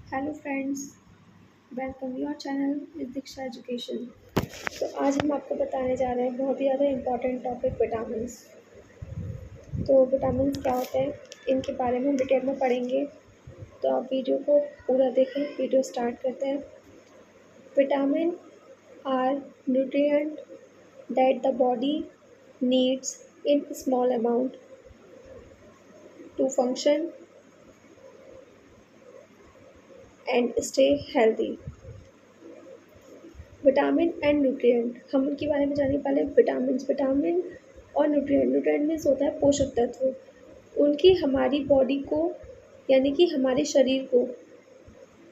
Hello friends, welcome your channel इस दीक्षा education. तो आज हम आपको बताने जा रहे हैं बहुत ही ज़्यादा इम्पॉर्टेंट टॉपिक विटामिन्स। तो विटामिन्स क्या होते हैं, इनके बारे में हम डिटेल में पढ़ेंगे। तो आप वीडियो को पूरा देखें। वीडियो स्टार्ट करते हैं। Vitamin are nutrient that the body needs in small amount to function and stay healthy. Vitamin and nutrient, हम उनके बारे में जानेंगे। पहले विटामिन और न्यूट्रिएंट मीन्स होता है पोषक तत्व। उनकी हमारी बॉडी को यानी कि हमारे शरीर को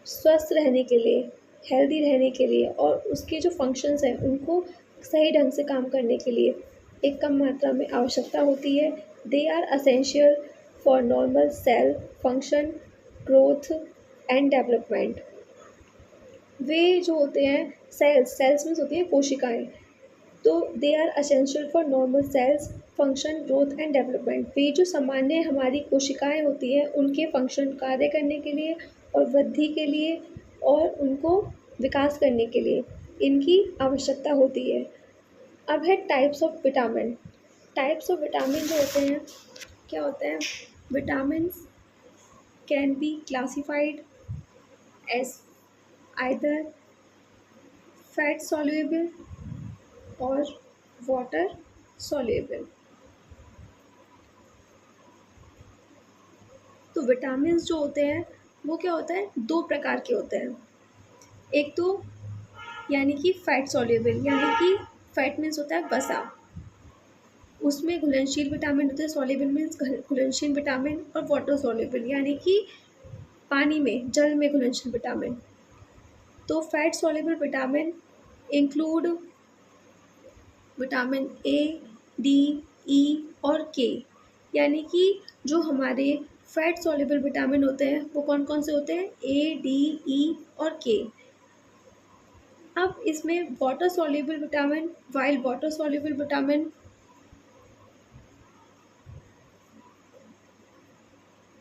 स्वस्थ रहने के लिए, हेल्दी रहने के लिए और उसके जो फंक्शंस हैं उनको सही ढंग से काम करने के लिए एक कम मात्रा में आवश्यकता होती है। They are essential for normal cell function, growth and development. वे जो होते हैं सेल्स मीन्स होती है कोशिकाएं। तो they are essential for normal cells function, growth and development. वे जो सामान्य हमारी कोशिकाएं होती हैं उनके फंक्शन कार्य करने के लिए और वृद्धि के लिए और उनको विकास करने के लिए इनकी आवश्यकता होती है। अब है types of vitamin. Types of vitamin जो होते हैं क्या होते हैं? Vitamins can be classified as either fat soluble और वाटर soluble। तो विटामिन्स जो होते हैं वो क्या होता है, दो प्रकार के होते हैं। एक तो यानी कि फैट soluble, यानी कि फैट मीन्स होता है वसा, उसमें घुलनशील विटामिन होते हैं। soluble मीन्स घुलनशील विटामिन, और वाटर soluble यानी कि पानी में, जल में घुलनशील विटामिन। तो fat soluble vitamin include vitamin A, D, E और के। यानी कि जो हमारे फैट soluble विटामिन होते हैं वो कौन कौन से होते हैं? ए, डी, ई और के। अब इसमें water soluble vitamin, while water soluble vitamin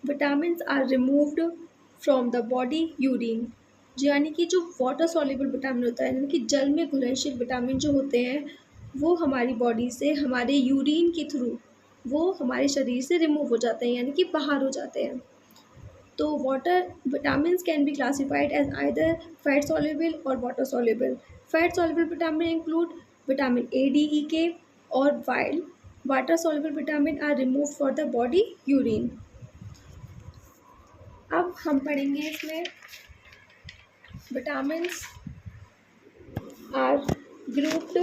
vitamins are removed from the body urine. यानी कि जो वाटर soluble विटामिन होता है, यानी कि जल में घुलनशील विटामिन जो होते हैं वो हमारी बॉडी से हमारे यूरिन के थ्रू वो हमारे शरीर से रिमूव हो जाते हैं, यानी कि बाहर हो जाते हैं। तो water vitamins can be classified as either fat soluble और water soluble। Fat soluble vitamin include vitamin A, D, E, K और while water soluble vitamin are remove for the body urine. अब हम पढ़ेंगे इसमें vitamins are grouped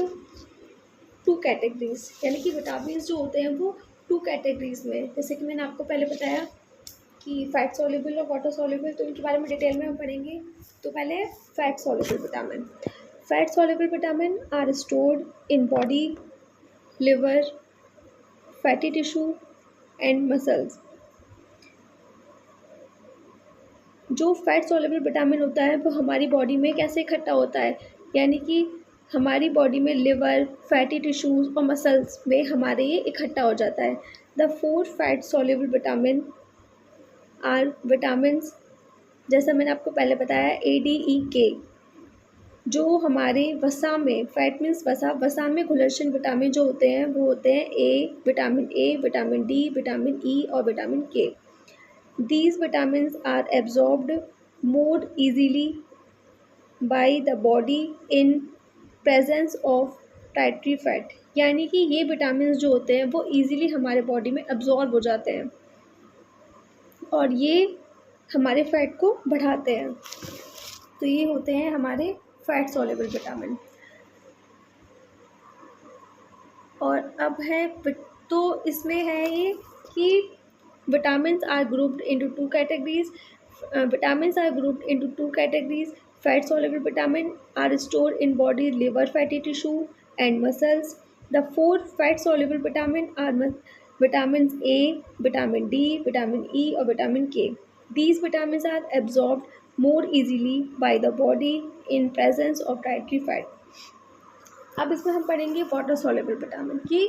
two categories. यानी कि vitamins जो होते हैं वो टू कैटेगरीज में, जैसे कि मैंने आपको पहले बताया कि फैट soluble और वाटर soluble, तो इनके बारे में डिटेल में हम पढ़ेंगे। तो पहले fat soluble vitamin. Fat soluble vitamin are stored in body, liver, fatty tissue and muscles. जो फैट soluble विटामिन होता है वो हमारी बॉडी में कैसे इकट्ठा होता है? यानी कि हमारी बॉडी में लिवर, फैटी टिश्यूज़ और मसल्स में हमारे ये इकट्ठा हो जाता है। The 4 fat soluble vitamin are vitamins, जैसा मैंने आपको पहले बताया, ए, डी, ई, के। जो हमारे वसा में, फैट मीन्स वसा में घुलनशील विटामिन जो होते हैं वो होते हैं ए, विटामिन डी, विटामिन ई और विटामिन के। These vitamins are absorbed more easily by the body in presence of dietary fat। यानी कि ये विटामिन्स जो होते हैं वो इजीली हमारे बॉडी में अब्जॉर्ब हो जाते हैं और ये हमारे फैट को बढ़ाते हैं। तो ये होते हैं हमारे फैट soluble विटामिन। और अब है तो इसमें है ये कि vitamins are grouped into two categories. Vitamins are grouped into two categories. Fat soluble vitamin are stored in body, liver, fatty tissue and muscles. The 4 fat soluble vitamin are vitamins A, vitamin D, vitamin E or vitamin K. These vitamins are absorbed more easily by the body in presence of dietary fat. अब इसमें हम पढ़ेंगे water soluble vitamin की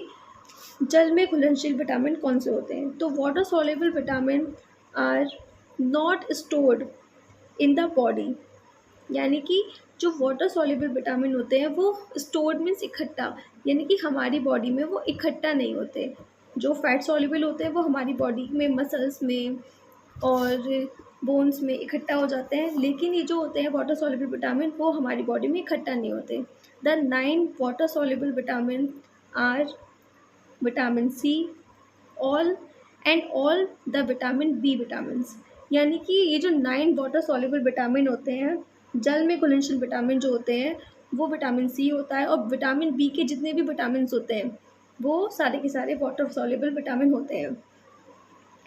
जल में घुलनशील vitamin कौन से होते हैं। तो water soluble vitamin are not stored in the body, यानी कि जो वाटर सॉल्युबल विटामिन होते हैं वो स्टोर्ड मीन्स इकट्ठा, यानी कि हमारी बॉडी में वो इकट्ठा नहीं होते। जो फैट सॉल्युबल होते हैं वो हमारी बॉडी में मसल्स में और बोन्स में इकट्ठा हो जाते हैं, लेकिन ये जो होते हैं वाटर सॉल्युबल विटामिन वो हमारी बॉडी में इकट्ठा नहीं होते। The 9 water soluble vitamin are vitamin C, all all the vitamin B vitamins, यानी कि ये जो 9 वाटर सॉल्युबल विटामिन होते हैं, जल में घुलनशील विटामिन जो होते हैं वो विटामिन सी होता है, और विटामिन बी के जितने भी विटामिन होते हैं वो सारे के सारे वाटर सॉल्युबल विटामिन होते हैं।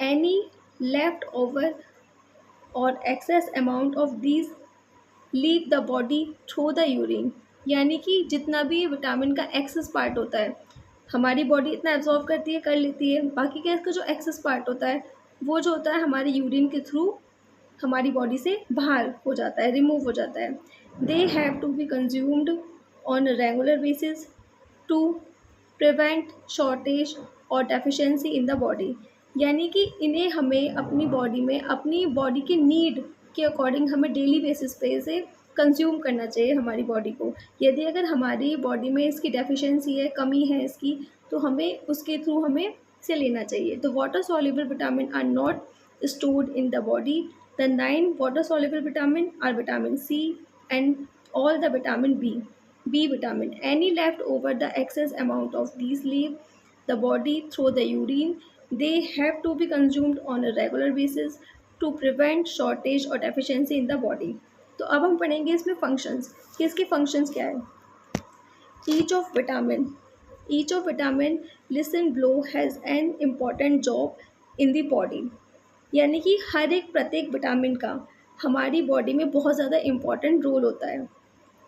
एनी लेफ्ट ओवर और excess amount of these leave the body through the urine, यानी कि जितना भी विटामिन का एक्सेस पार्ट होता है हमारी बॉडी इतना एब्जॉर्व करती है, कर लेती है, बाकी का इसका जो एक्सेस पार्ट होता है वो जो होता है हमारे यूरिन के थ्रू हमारी बॉडी से बाहर हो जाता है, रिमूव हो जाता है। They have to be consumed on regular basis to prevent shortage और डेफिशिएंसी इन द बॉडी, यानी कि इन्हें हमें अपनी बॉडी में अपनी बॉडी की नीड के अकॉर्डिंग हमें डेली बेसिस पे इसे कंज्यूम करना चाहिए हमारी बॉडी को। यदि अगर हमारी बॉडी में इसकी डेफिशिएंसी है, कमी है इसकी, तो हमें उसके थ्रू हमें इसे लेना चाहिए। तो water soluble vitamin are not stored in the body. The 9 water soluble vitamin are vitamin C and all the vitamin B vitamin. Any left over the excess amount of these leave the body through the urine. They have to be consumed on a regular basis to prevent shortage or deficiency in the body. तो अब हम पढ़ेंगे इसमें functions कि इसके functions क्या है। Each of vitamin listen below has an important job in the body, यानी कि हर एक प्रत्येक विटामिन का हमारी बॉडी में बहुत ज़्यादा इम्पॉर्टेंट रोल होता है।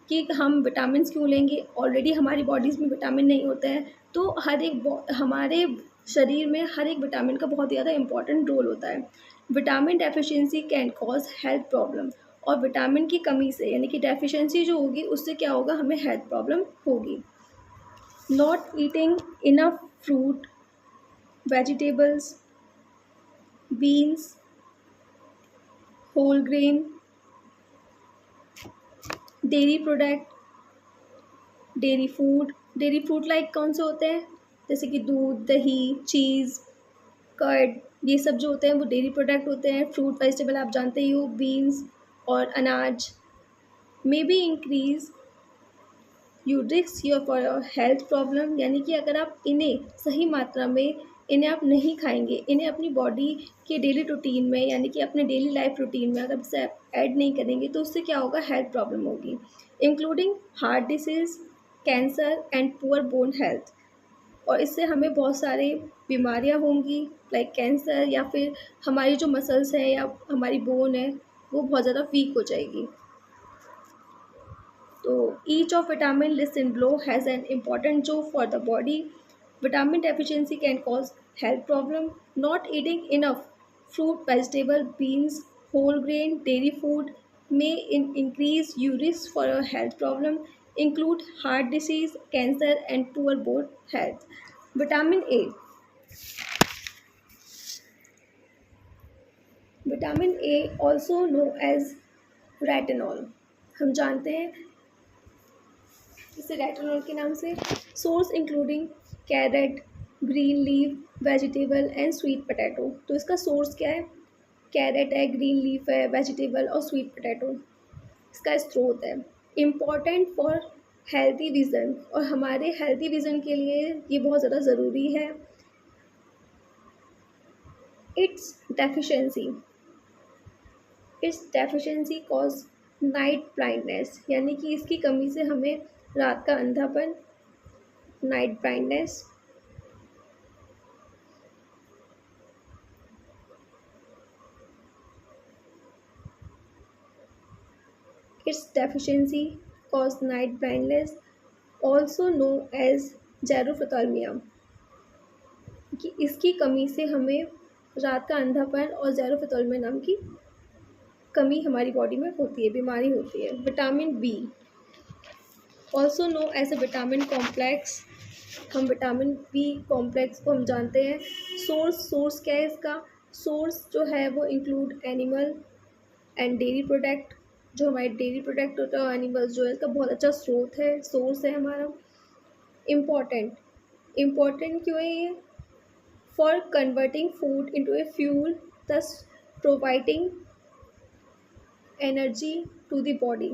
कि हम विटामिन क्यों लेंगे, ऑलरेडी हमारी बॉडीज़ में विटामिन नहीं होते हैं, तो हमारे शरीर में हर एक विटामिन का बहुत ज़्यादा इम्पॉर्टेंट रोल होता है। Vitamin deficiency can cause health problem, और विटामिन की कमी से यानी कि डेफिशिएंसी जो होगी उससे क्या होगा, हमें हेल्थ प्रॉब्लम होगी। Not eating enough fruit, vegetables, beans, whole grain, dairy product, dairy food like कौन से होते हैं, जैसे कि दूध, दही, चीज़, कर्ड, ये सब जो होते हैं वो डेयरी प्रोडक्ट होते हैं। फ्रूट वेजिटेबल आप जानते ही हो, बीन्स और अनाज। May be increase you risk your for your health problem, यानी कि अगर आप इन्हें सही मात्रा में इन्हें आप नहीं खाएंगे, इन्हें अपनी बॉडी के डेली रूटीन में यानी कि अपने डेली लाइफ रूटीन में अगर इसे ऐड नहीं करेंगे तो उससे क्या होगा, हेल्थ प्रॉब्लम होगी, including heart disease, cancer and poor bone health. और इससे हमें बहुत सारी बीमारियां होंगी लाइक कैंसर, या फिर हमारी जो मसल्स हैं या हमारी बोन है वो बहुत ज़्यादा वीक हो जाएगी। तो each of vitamin list below has an important job for the body. Vitamin deficiency can cause health problem. Not eating enough fruit, vegetable, beans, whole grain, dairy food may increase your risk for a health problem, include heart disease, cancer, and poor bone health. Vitamin A. Vitamin A, also known as retinol, हम जानते हैं इसे retinol के नाम से। Source including carrot, green leaf, vegetable and sweet potato. तो इसका source क्या है, कैरेट है, ग्रीन लीफ है, वेजिटेबल और स्वीट पोटैटो इसका स्रोत है। इम्पॉर्टेंट फॉर हेल्थी विज़न, और हमारे हेल्थी विज़न के लिए ये बहुत ज़्यादा ज़रूरी है। Its deficiency cause night blindness, यानी कि इसकी कमी से हमें रात का अंधापन, night blindness. Its deficiency cause night blindness, also known as xerophthalmia, कि इसकी कमी से हमें रात का अंधापन और जेरोफथाल्मिया नाम की कमी हमारी बॉडी में होती है, बीमारी होती है। Vitamin B, also known as a vitamin complex, हम विटामिन बी कॉम्प्लेक्स को हम जानते हैं। सोर्स क्या है इसका, सोर्स जो है वो include animal, and dairy product, जो हमारे डेयरी प्रोडक्ट होता है एनिमल्स जो है इसका बहुत अच्छा स्रोत है, सोर्स है हमारा। इम्पॉर्टेंट, इम्पॉर्टेंट क्यों है ये? For converting food into a fuel, thus providing energy to the body.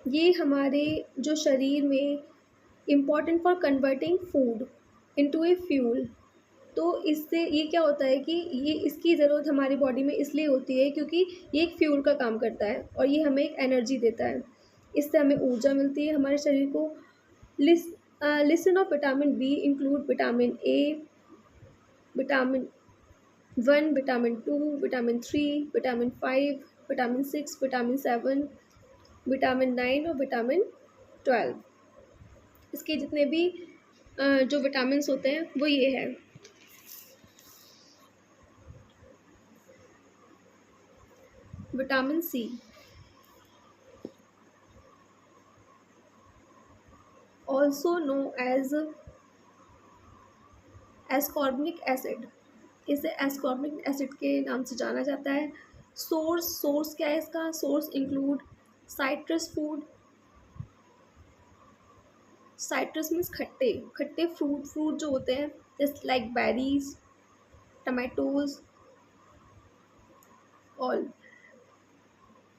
ये हमारे जो शरीर में important for converting food into a fuel. तो इससे ये क्या होता है कि ये इसकी ज़रूरत हमारी बॉडी में इसलिए होती है क्योंकि ये एक फ्यूल का काम करता है और ये हमें एक एनर्जी देता है। इससे हमें ऊर्जा मिलती है हमारे शरीर को। List of vitamin be include vitamin A, vitamin 1, vitamin 2, vitamin 3, vitamin 5, vitamin 6, vitamin 7, vitamin 9 और विटामिन 12। इसके जितने भी जो विटामिन होते हैं वो ये है। Vitamin C, also known as ascorbic acid, इसे एस्कॉर्बिक एसिड के नाम से जाना जाता है। सोर्स क्या है इसका? Source include citrus food, citrus means खट्टे खट्टे फ्रूट जो होते हैं, just like berries, tomatoes, all.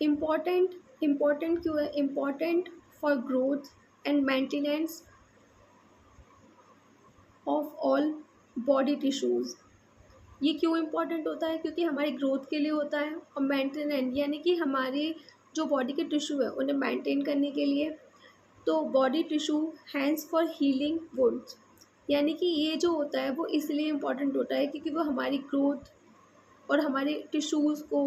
Important क्यों है? Important for growth and maintenance of all body tissues. ये क्यों इम्पॉर्टेंट होता है? क्योंकि हमारी ग्रोथ के लिए होता है और मेंटेनेंस यानी कि हमारे जो बॉडी के टिश्यू है उन्हें मेंटेन करने के लिए। तो body tissue hands for healing wounds, यानी कि ये जो होता है वो इसलिए इम्पॉर्टेंट होता है क्योंकि वो हमारी ग्रोथ और हमारे टिश्यूज़ को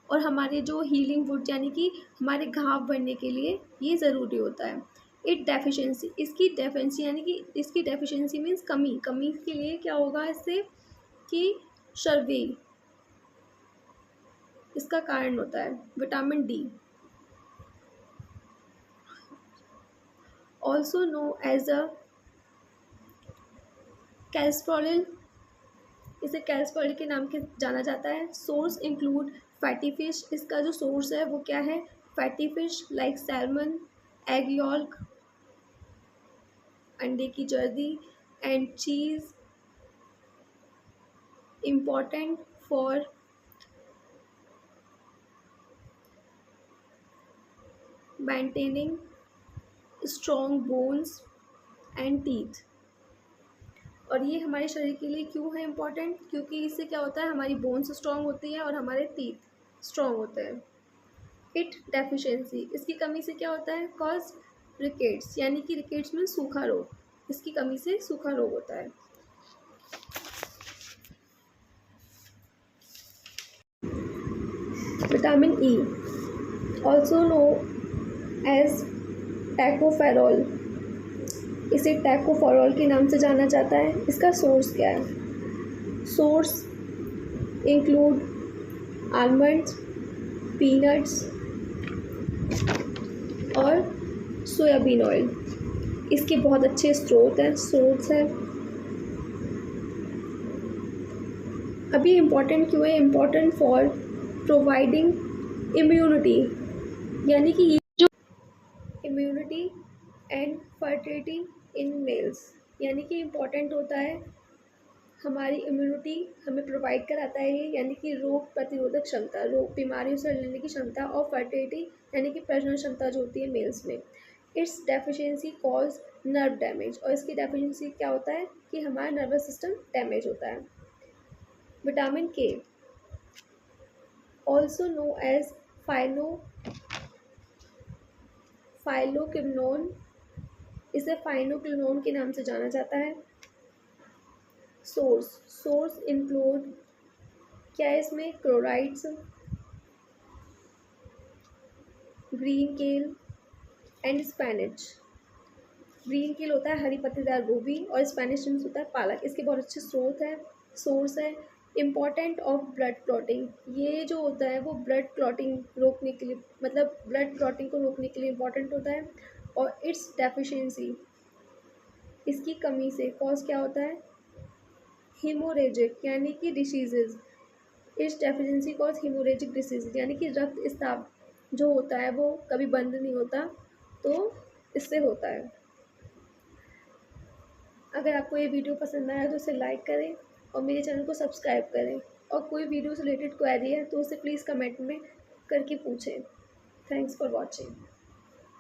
और हमारे जो हीलिंग वुड यानी कि हमारे घाव बनने के लिए ये ज़रूरी होता है। इट डेफिशिएंसी, इसकी डेफिशिएंसी यानी कि इसकी डेफिशिएंसी मीन्स कमी के लिए क्या होगा इससे कि चर्बी इसका कारण होता है। Vitamin D, also known as a calcitriol, इसे कैल्सट्रोलिल के नाम से जाना जाता है। सोर्स इंक्लूड फैटी फिश, इसका जो सोर्स है वो क्या है? Fatty fish like salmon, egg yolk, अंडे की जर्दी and cheese. Important for maintaining strong bones and teeth. और ये हमारे शरीर के लिए क्यों है इम्पॉर्टेंट? क्योंकि इससे क्या होता है, हमारी बोन्स स्ट्रॉन्ग होती है और हमारे टीथ स्ट्रॉन्ग होते हैं। इट डेफिशिएंसी, इसकी कमी से क्या होता है? कॉज रिकेट्स, यानी कि रिकेट्स में सूखा रोग, इसकी कमी से सूखा रोग होता है। Vitamin E, also known as tocopherol, इसे टैकोफेरॉल के नाम से जाना जाता है। इसका सोर्स क्या है? सोर्स इंक्लूड आलमंड्स, पीनट्स और सोयाबीन ऑयल, इसके बहुत अच्छे स्रोत हैं, सोर्स हैं। अभी इम्पॉर्टेंट क्यों है? इम्पॉर्टेंट फॉर प्रोवाइडिंग इम्यूनिटी, यानी कि ये जो immunity and fertility in males, यानी कि इम्पॉर्टेंट होता है, हमारी इम्यूनिटी हमें प्रोवाइड कराता है ये, यानी कि रोग प्रतिरोधक क्षमता, रोग बीमारियों से लड़ने की क्षमता, और फर्टिलिटी यानी कि प्रजनन क्षमता जो होती है मेल्स में। It's deficiency cause nerve damage, और इसकी डेफिशिएंसी क्या होता है कि हमारा नर्वस सिस्टम डैमेज होता है। विटामिन के, ऑल्सो नो एज फाइलोक्विनोन, इसे फाइनोक्विनोन के नाम से जाना जाता है। सोर्स इंक्लूड क्या है इसमें? क्लोराइड्स, ग्रीन केल एंड स्पैनिच। ग्रीन केल होता है हरी पत्तेदार गोभी और स्पैनिश मीन्स होता है पालक, इसके बहुत अच्छे स्रोत है, सोर्स है। इम्पॉर्टेंट ऑफ ब्लड क्लॉटिंग, ये जो होता है वो ब्लड क्लॉटिंग रोकने के लिए, मतलब ब्लड क्लॉटिंग को रोकने के लिए इम्पॉर्टेंट होता है। और इट्स डेफिशिएंसी इसकी कमी से कॉज क्या होता है, हीमोरेजिक यानी कि डिसीजेज। इस डेफिशिएंसी कॉज हीमोरेजिक डिसीज यानी कि रक्त स्राव जो होता है वो कभी बंद नहीं होता, तो इससे होता है। अगर आपको ये वीडियो पसंद आया तो इसे लाइक करें और मेरे चैनल को सब्सक्राइब करें, और कोई वीडियो से रिलेटेड क्वेरी है तो उसे प्लीज़ कमेंट में करके पूछें। Thanks for watching.